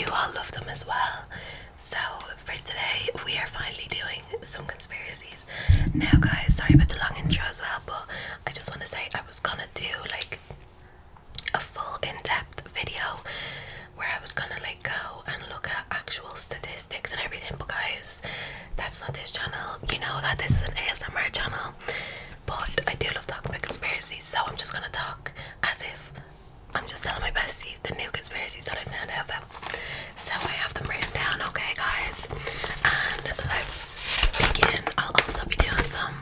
you all love them as well. So for today, we are finally doing some conspiracies. Now guys, sorry about the long intro as well, but I just want to say I was gonna do like a full in-depth video where I was gonna like go and look at actual statistics and everything, but guys, that's not this channel. You know that this is an ASMR channel, but I do love talking about conspiracies, so I'm just gonna talk as if I'm just telling my bestie the new conspiracies that I found out about. So I have them written down, okay guys, and let's begin. I'll also be doing some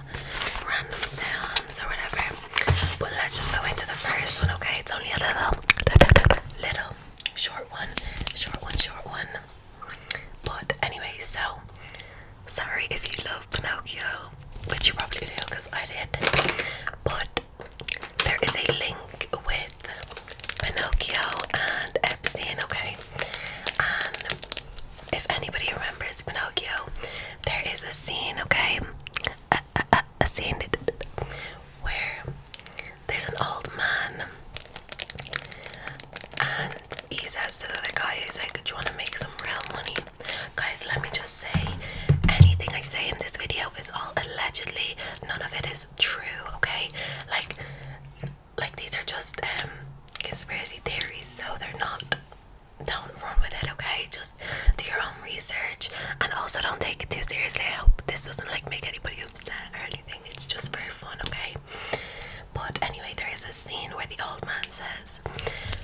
random sounds or whatever, but let's just go into the first one, okay? It's only a little short one. But anyway, so sorry if you love Pinocchio, which you probably do because I did, but there is a link with Pinocchio and Epstein, okay? And if anybody remembers Pinocchio, there is a scene, okay? A scene where there's an old man and he says to the other guy, he's like, do you want to make some real money? Guys, let me just say, anything I say in this video is all allegedly. None of it is true, okay? Like these are just conspiracy theories, so they're not, don't run with it, okay? Just do your own research, and also don't take it too seriously. I hope this doesn't like make anybody upset or anything. It's just for fun, okay? But anyway, there is a scene where the old man says,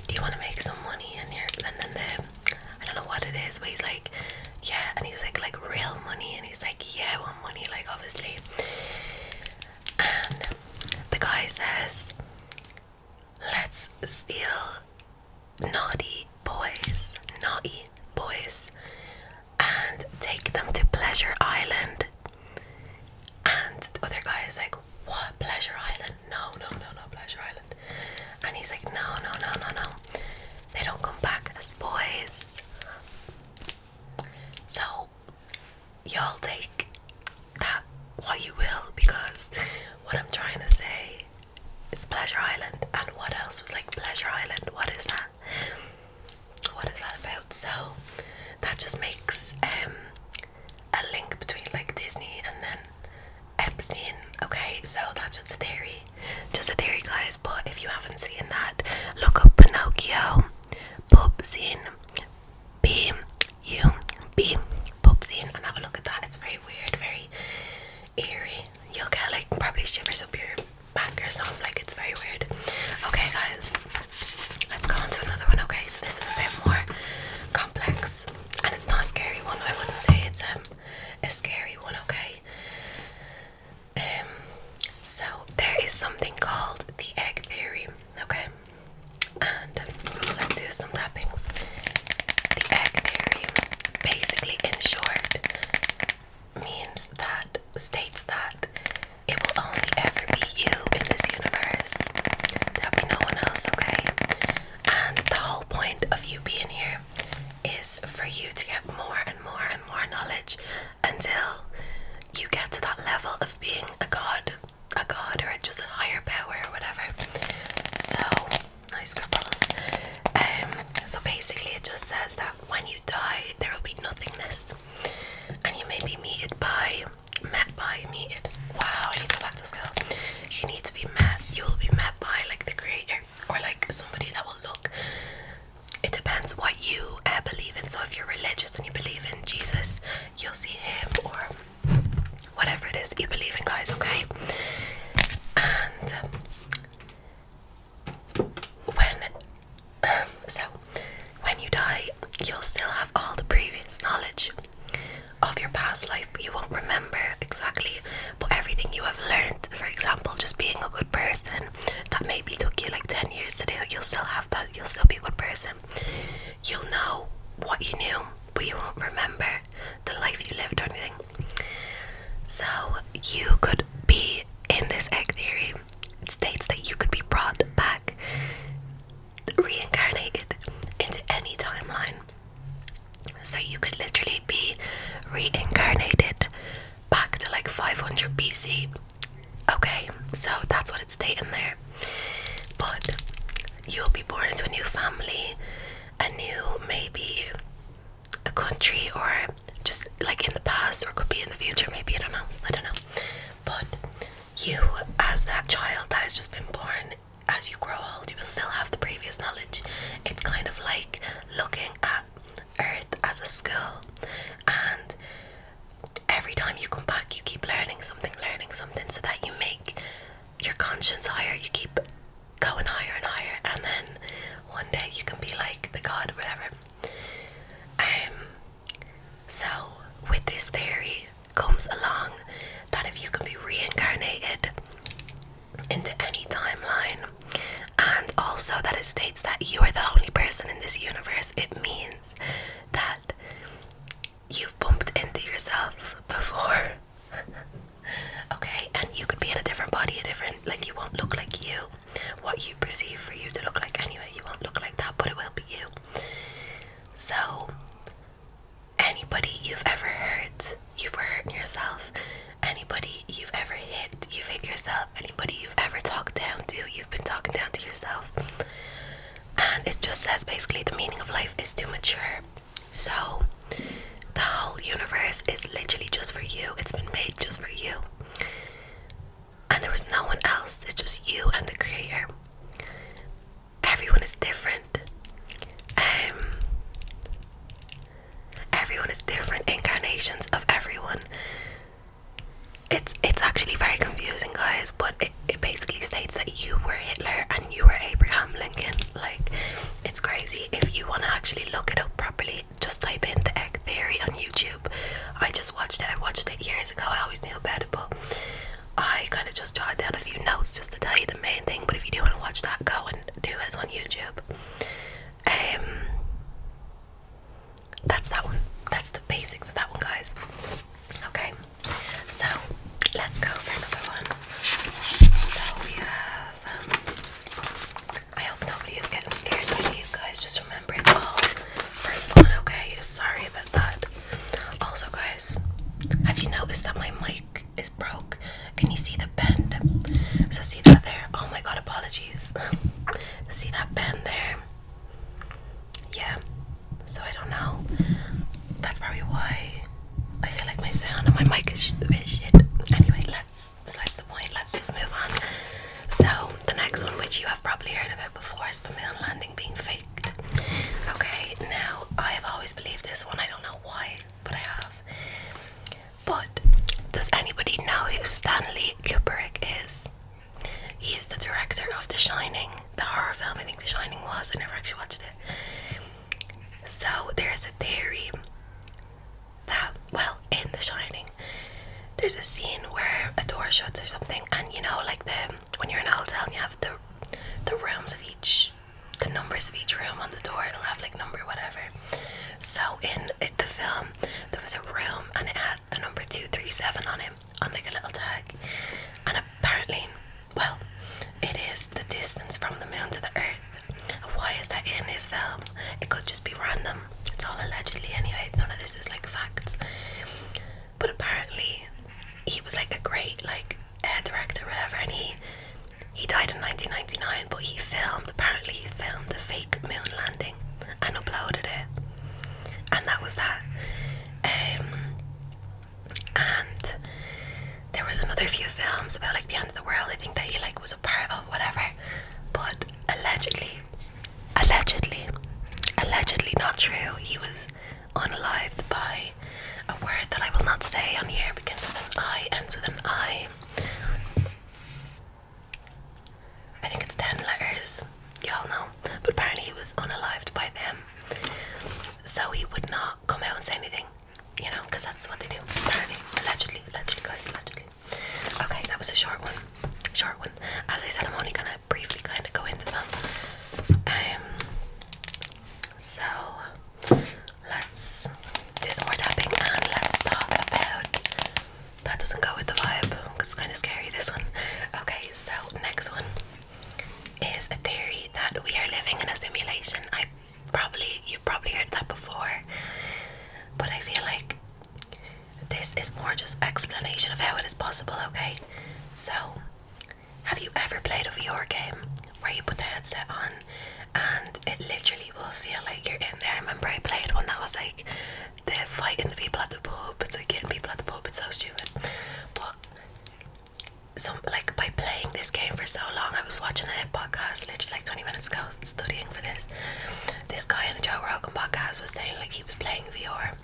do you want to make some money in here? And then I don't know what it is, but he's like, yeah, and he's like real money, and he's like, yeah, I want money, like obviously. And the guy says, let's steal naughty boys, and take them to Pleasure Island. And the other guy is like, what, Pleasure Island? No, Pleasure Island. And he's like, no. They don't come back as boys. So, y'all take that what you will, because what I'm trying to say is Pleasure Island. And what else was like Pleasure Island? What is that? What is that about? So, that just makes a link between like Disney and then Epstein, okay? So that's just a theory guys, but if you haven't seen that, look up Pinocchio pub scene, P-U-B pub scene, and have a look at that. It's very weird, very eerie. You'll get like probably shivers up your back or something, like it's very weird. Okay guys, let's go on to another one, okay? So this is a bit more complex, and it's not a scary one. I wouldn't say it's a scary one, okay? So there is something called the egg theory, okay? And let's do some tapping. The egg theory, basically in short, states that it will only ever be you in this universe. There'll be no one else, okay? And the whole point of you being here is for you to get more and more knowledge until you get to that level of being a god or just a higher power or whatever. So nice scribbles. So basically it just says that when you die there will be nothingness, and you may be meted. Wow, I need to go back to school. You will be met by like the creator, or like somebody that will look. It depends what you believe in. So if you're religious and you believe in Jesus, you'll see him, or whatever it is that you believe in, guys, okay? And when you die, you'll still have all the previous knowledge of your past life, but you won't remember exactly. But everything you have learned, for example, just being a good person, that maybe took you like 10 years to do, you'll still have that. You'll still be a good person. You'll know what you knew, but you won't remember the life you lived or anything. So you could be in this egg theory. It states that you could be brought back, reincarnated into any timeline. So you could literally be reincarnated back to like 500 BC. Okay, so that's what it's stating there. But you'll be born into a new family, a new maybe a country, or just like in the past, or could be in the future, maybe, I don't know. But you, as that child that has just been born, as you grow old, you will still have the previous knowledge. It's kind of like looking at Earth as a school, and every time you come back, you keep learning something, so that you make your conscience higher. You keep going higher and higher, and then one day you can be like the god or whatever. So with this theory comes along that if you can be reincarnated into any timeline, and also that it states that you are the only person in this universe, it means that you've bumped into yourself before. Okay, and you could be in a different body, like, you won't look like you. What you perceive for you to look like anyway, you won't look like that, but it will be you. So anybody you've ever hurt, you've hurt yourself. Anybody you've ever hit, you've hit yourself. Anybody you've ever talked down to, you've been talking down to yourself. And it just says basically the meaning of life is to mature. So the whole universe is literally just for you. It's been made just for you, and there was no one else. It's just you and the creator. Everyone is different. Everyone is different incarnations of everyone. It's actually very confusing, guys, but it basically states that you were Hitler and you were Abraham Lincoln. Like, it's crazy. If you want to actually look it up properly, just type in the egg theory on YouTube. I just watched it. I watched it years ago. I always knew about it, but I kind of just jotted down a few notes just to tell you the main thing. But if you do want to watch that, go and do it on YouTube. That's that one. That's the basics of that one, guys. Okay, so let's go for another one. So we have I hope nobody is getting scared by these, guys. Just remember, it's all for fun, okay? Sorry about that. Also, guys, have you noticed that my mic is broke? Can you see the bend? So see that there? Oh my god, apologies. See that bend there? Yeah. So I don't know. That's probably why I feel like my sound on my mic is a bit shit. Anyway, besides the point, let's just move on. So the next one, which you have probably heard about before, is the moon landing being faked. Okay, now I have always believed this one. I don't know why, but I have. But does anybody know who Stanley Kubrick is? He is the director of The Shining, the horror film. I think The Shining was. I never actually watched it. So there's a theory that, well, in The Shining, there's a scene where a door shuts or something, and you know, like when you're in a hotel and you have the rooms of the numbers of each room on the door, it'll have like number whatever. So in the film, there was a room and it had the number 237 on it, on like a little tag, and apparently, well, it is the distance from the moon to the earth. Why is that in his film? It could just be random. It's all allegedly anyway. None of this is like facts. But apparently, he was like a great director, or whatever, and he died in 1999. But apparently he filmed a fake moon landing and uploaded it, and that was that. And there was another few films about like the end of the world, I think, that he like was a part of, whatever. But allegedly not true. He was unalived by a word that I will not say on here, begins with an I, ends with an I. I think it's 10 letters, y'all know. But apparently he was unalived by them, so he would not come out and say anything, you know, because that's what they do, apparently. Allegedly, guys, allegedly. Okay, that was a short one. As I said, I'm only gonna briefly kind of go into them. So let's do some more tapping, and let's talk about, that doesn't go with the vibe because it's kind of scary, this one. Okay, so next one is a theory that we are living in a simulation. You've probably heard that before, but I feel like this is more just explanation of how it is possible. Okay, so have you ever played a VR game where you put the headset on and it literally will feel like you're in there. I remember I played one that was like the fighting the people at the pub. It's like getting people at the pub. It's so stupid. But like by playing this game for so long, I was watching a podcast literally like 20 minutes ago, studying for this. This guy in a Joe Rogan podcast was saying like he was playing VR,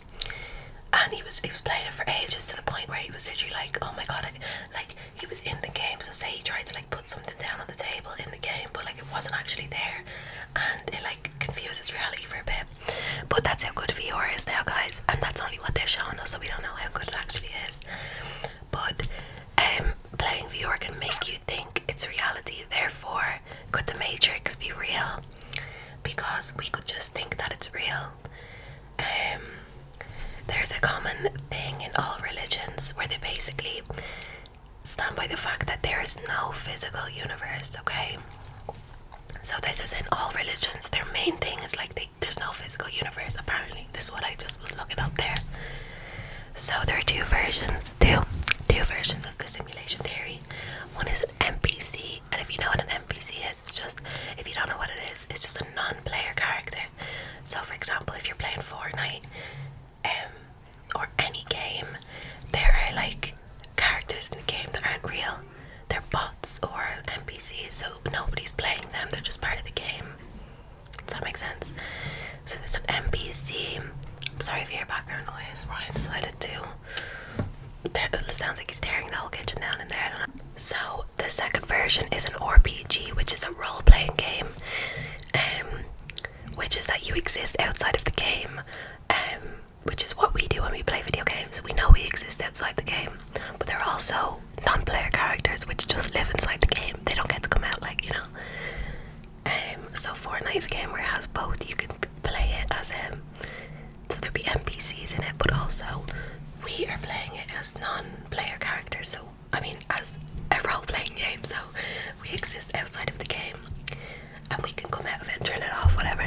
and he was playing it for ages, to the point where he was literally like, oh my god, like he was in the game. So say he tried to like put something down on the table in the game, but like it wasn't actually there, and it like confuses reality for a bit. But that's how good VR is now, guys, and that's only what they're showing us, so we don't know how good it actually is. But playing VR can make you think it's reality. Therefore, could the Matrix be real? Because we could just think that it's real. There's a common thing in all religions where they basically stand by the fact that there is no physical universe, okay? So this is in all religions. Their main thing is like there's no physical universe, apparently. This is what I just was looking up there. So there are two versions of the simulation theory. One is an NPC, and if you know what an NPC is, it's just, if you don't know what it is, it's just a non-player character. So for example, if you're playing Fortnite, or any game, there are like characters in the game that aren't real. They're bots or NPCs, so nobody's playing them, they're just part of the game. Does that make sense? So there's an NPC. I'm sorry if you hear background noise. Ryan decided to, it sounds like he's tearing the whole kitchen down in there, I don't know. So the second version is an RPG, which is a role-playing game, which is that you exist outside of the game, which is what we do when we play video games. We know we exist outside the game, but there are also non-player characters which just live inside the game. They don't get to come out, like, you know. So Fortnite's a game where it has both. You can play it as so there'll be NPCs in it, but also we are playing it as non-player characters. So I mean, as a role-playing game. So we exist outside of the game, and we can come out of it and turn it off, whatever.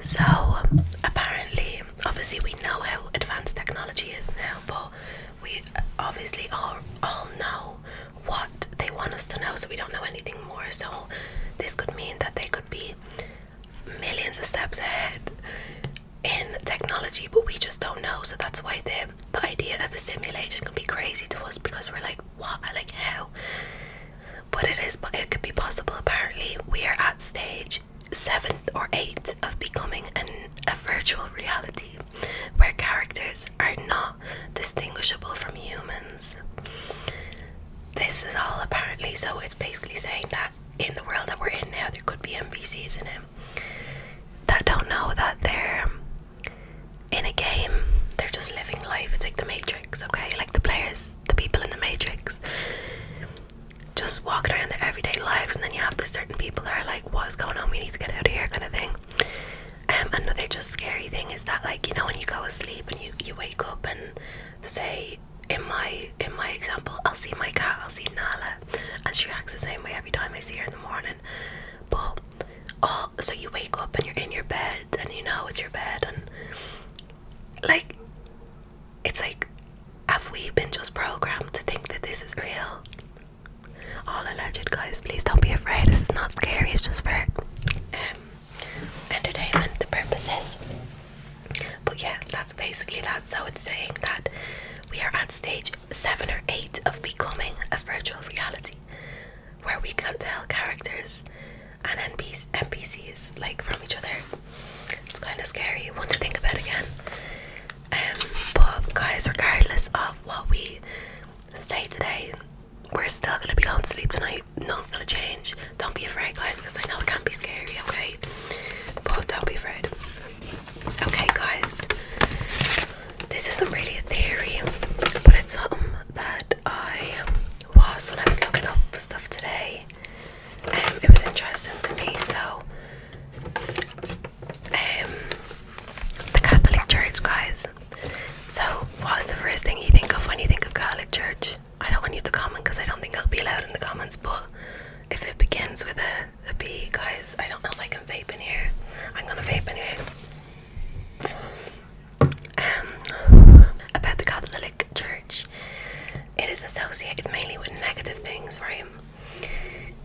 So apparently, obviously we know how advanced technology is now, but we obviously all know what they want us to know, so we don't know anything more. So this could mean that they could be millions of steps ahead in technology, but we just don't know. So that's why the idea of a simulation can be crazy to us, because we're like, what? Like, how? But it could be possible. Apparently we are at stage 7 or 8 of becoming a virtual reality where characters are not distinguishable from humans. This is all apparently, so it's basically saying that in the world that we're in now, there could be NPCs in it that don't know that they're in a game. They're just living life. It's like the Matrix, okay? Like the players, the people in the Matrix, just walking around their everyday lives, and then you have the certain people that are like, what is going on, we need to get out of here, kind of thing. Another just scary thing is that, like, you know, when you go asleep and you wake up, and say in my example, I'll see my cat, I'll see Nala, and she acts the same way every time I see her in the morning. But so you wake up and you're in your bed, and you know it's your bed, and like, it's like, have we been just programmed to think that this is real? All alleged, guys. Please don't be afraid. This is not scary. It's just for entertainment purposes. But yeah, that's basically that. So it's saying that we are at stage 7 or 8 of becoming a virtual reality, where we can tell characters and NPCs like from each other. It's kind of scary, one to think about again. But guys, regardless of what we say today, we're still going to be going to sleep tonight. Nothing's going to change. Don't be afraid, guys, because I know it can be scary, okay? But don't be afraid. Okay, guys, this isn't really a theory, but it's something that I was when I was looking up stuff today. It was interesting to me. So the Catholic Church, guys. So what's the first thing you think of when you think of Catholic Church? I don't want you to comment, because I don't think it'll be allowed in the comments, but if it begins with a B, guys, I don't know if I can vape in here. I'm gonna vape in here. About the Catholic Church, it is associated mainly with negative things, right?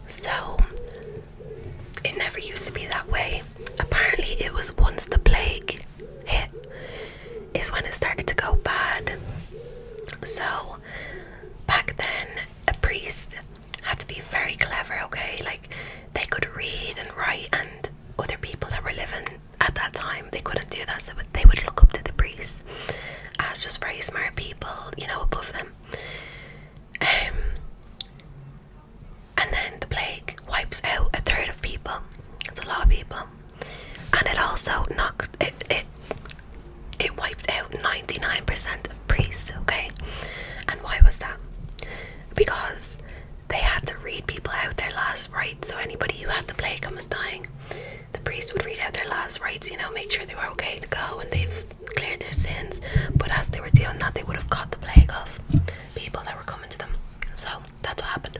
So it never used to be that way. Apparently it was once the plague hit is when it started to go bad. So back then a priest had to be very clever, okay? Like they could read and write, and other people that were living at that time, they couldn't do that, so they would look up to the priests as just very smart people, you know, above them. And then the plague wipes out a third of people. It's a lot of people. And it also it wiped out 99% of priests, okay? And why was that? Because they had to read people out their last rites. So anybody who had the plague and was dying, the priest would read out their last rites, you know, make sure they were okay to go and they've cleared their sins. But as they were doing that, they would have caught the plague off people that were coming to them. So that's what happened.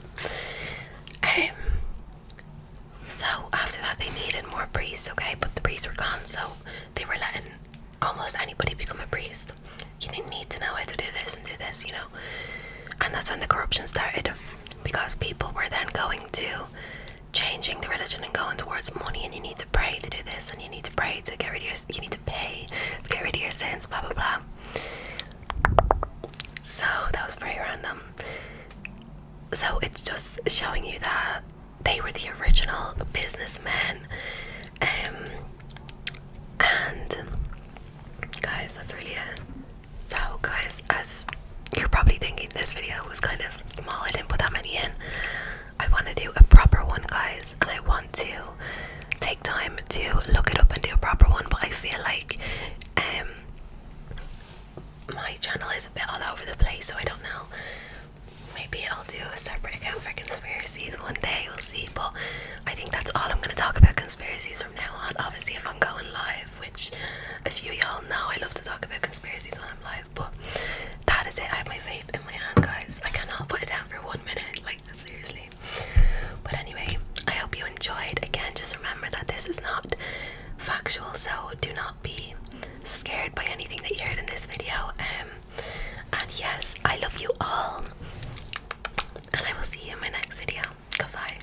So after that, they needed more priests, okay? But the priests were gone, so they were letting almost anybody become a priest. You didn't need to know how to do this and do this, you know. And that's when the corruption started, because people were then going to changing the religion and going towards money, and you need to pray to do this, and you need to pray to get rid of your, you need to pay to get rid of your sins, blah blah blah. So that was very random. So it's just showing you that they were the original businessmen. And guys, that's really it. So guys, as you're probably thinking, this video was kind of small, I didn't put that many in. I want to do a proper one, guys, and I want to take time to look it up and do a proper one, but I feel like my channel is a bit all over the place, so I don't know. Maybe I'll do a separate account for conspiracies one day, we'll see. But I think that's all I'm going to talk about conspiracies from now on. Obviously, if I'm going live, which a few y'all know, I love to talk about conspiracies when I'm live. But that is it. I have my vape in my hand, guys. I cannot put it down for 1 minute, like, seriously. But anyway, I hope you enjoyed. Again, just remember that this is not factual, so do not be scared by anything that you heard in this video. And yes, I love you all, and I will see you in my next video. Goodbye.